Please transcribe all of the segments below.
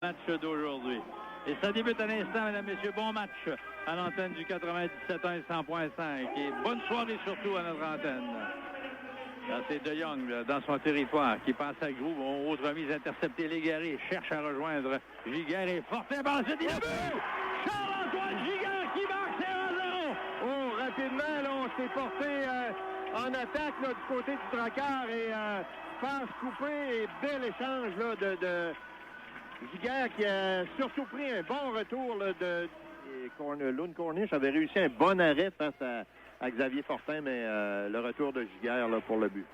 Match d'aujourd'hui. Et ça débute à l'instant, mesdames, messieurs. Bon match à l'antenne du 97.1 et 100.5. Et bonne soirée surtout à notre antenne. Là, c'est De Jong là, dans son territoire qui passe à Groux. Autre mise interceptée. Légaré cherche à rejoindre Giguère et Fortin par le but. Charles-Antoine Giguère qui marque, c'est 1-0. Oh, rapidement, là, on s'est porté en attaque là, du côté du Drakkar et passe coupée et bel échange là, de Giguère qui a surtout pris un bon retour là, Lund Cornish avait réussi un bon arrêt face à Xavier Fortin, mais le retour de Giguère là, pour le but.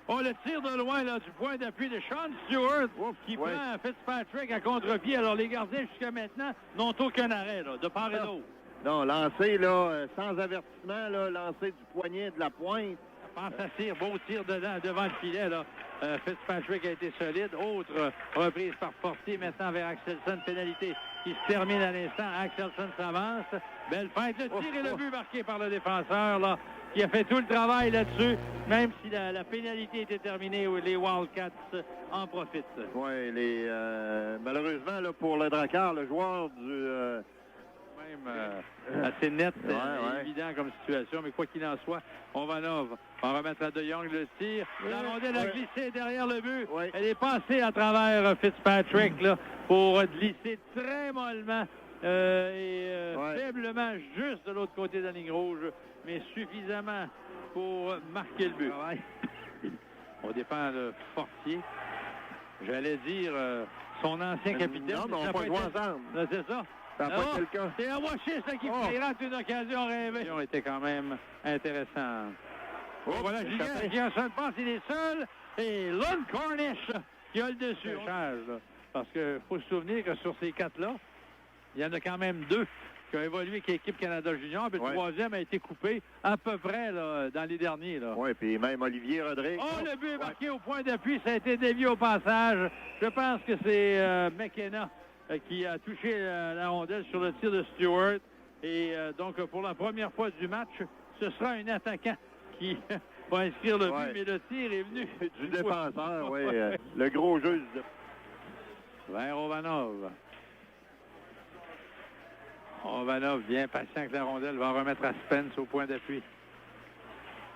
Oh, le tir de loin là, du point d'appui de Sean Stewart qui prend Fitzpatrick à contre-pied. Alors, les gardiens, jusqu'à maintenant, n'ont aucun arrêt là, de part et d'autre. Non, lancé là, sans avertissement, là, lancé du poignet de la pointe. Pense à tir, beau tir devant le filet. Là. Fitzpatrick a été solide. Autre reprise par Fortier maintenant vers Axelsson. Pénalité qui se termine à l'instant. Axelsson s'avance. Belle feinte. Le tir et le but marqué par le défenseur là, qui a fait tout le travail là-dessus. Même si la pénalité était terminée, les Wildcats en profitent. Oui, malheureusement là, pour le Drakkar, le joueur du... assez net, évident comme situation, mais quoi qu'il en soit, Ovanov va remettre à De Jong le tir. La rondelle a glissé derrière le but. Elle est passée à travers Fitzpatrick là, pour glisser très mollement et faiblement juste de l'autre côté de la ligne rouge, mais suffisamment pour marquer le but. On dépend de Fortier. J'allais dire son ancien capitaine. Non, mais on va pas jouer ensemble. C'est ça. C'est un Washis qui rate une occasion rêvée. Ils ont été quand même intéressants. Voilà, Giguère passe, il est seul. Et Lund Cornish qui a le dessus. Parce qu'il faut se souvenir que sur ces quatre-là, il y en a quand même deux qui ont évolué avec l'équipe Canada Junior. Puis le troisième a été coupé à peu près là, dans les derniers. Oui, puis même Olivier Rodrigue. Oh, le but est marqué au point d'appui. Ça a été dévié au passage. Je pense que c'est McKenna qui a touché la rondelle sur le tir de Stewart. Et donc, pour la première fois du match, ce sera un attaquant qui va inscrire le but, mais le tir est venu du défenseur, le gros jeu vers Ovanov. Ovanov, bien patient que la rondelle va remettre à Spence au point d'appui.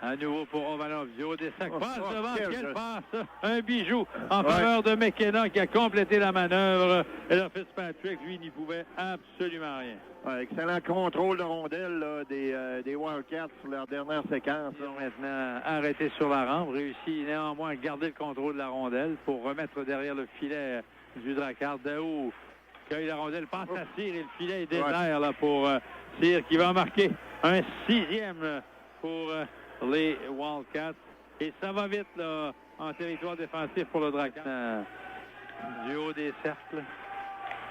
À nouveau pour Ovanov. Dio Dessac passe devant. Quelle passe! Un bijou en faveur de McKenna qui a complété la manœuvre. Et là, Fitzpatrick, lui, n'y pouvait absolument rien. Excellent contrôle de rondelle là, des Wildcats sur leur dernière séquence. Ils ont maintenant arrêté sur la rampe, réussi néanmoins à garder le contrôle de la rondelle pour remettre derrière le filet du Drakkar. Daou cueille la rondelle, passe à Cyr et le filet est désert là, pour Cyr qui va marquer un 6e pour les Wildcats. Et ça va vite là, en territoire défensif pour le Drakkar. Du haut des cercles.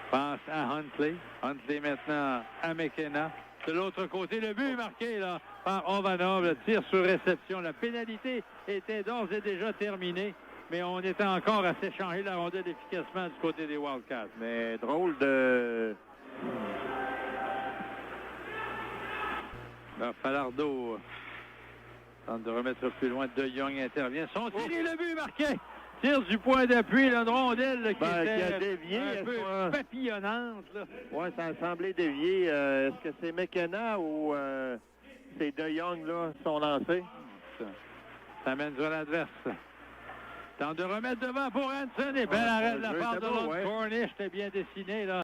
Passe à Huntley. Huntley maintenant à McKenna. De l'autre côté, le but marqué là, par Ovanov. Le tir sur réception. La pénalité était d'ores et déjà terminée. Mais on était encore à s'échanger la rondelle efficacement du côté des Wildcats. Mais drôle de... Alors, Falardeau tente de remettre plus loin. De Jong intervient. Son tir et le but marqué. Tire du point d'appui, une rondelle qui était dévié, un peu papillonnante. Oui, ça a semblé dévié. Est-ce que c'est McKenna ou c'est De Jong là, sont lancés? Ça mène sur l'adverse. Tente de remettre devant pour Hanson et bel arrêt de la part de Lund Cornish. C'était bien dessiné là.